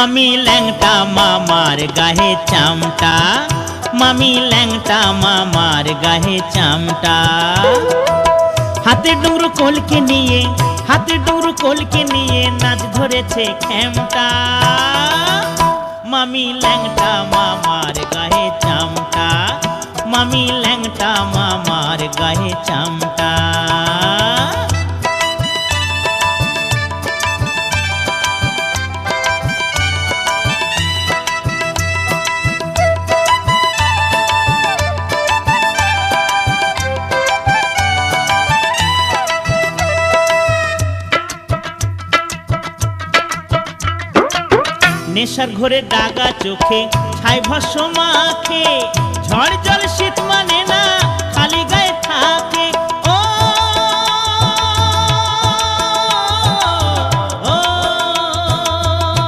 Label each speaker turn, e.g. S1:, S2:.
S1: মামি ল্যাংটা মামার গায়ে চামটা, মামি ল্যাংটা মামার গায়ে চামটা। হাতে ডুরু কলকে নিয়ে, হাতে ডুরু কলকে নিয়ে নাচ ধরেছে খেমটা। মামি ল্যাংটা মামার গায়ে চামটা, মামি ল্যাংটা মামার গায়ে চামটা। নেশার ঘরে ডাগা চোখে ছাই ভস্ম মাখে, ঝড় জল শীত মানে না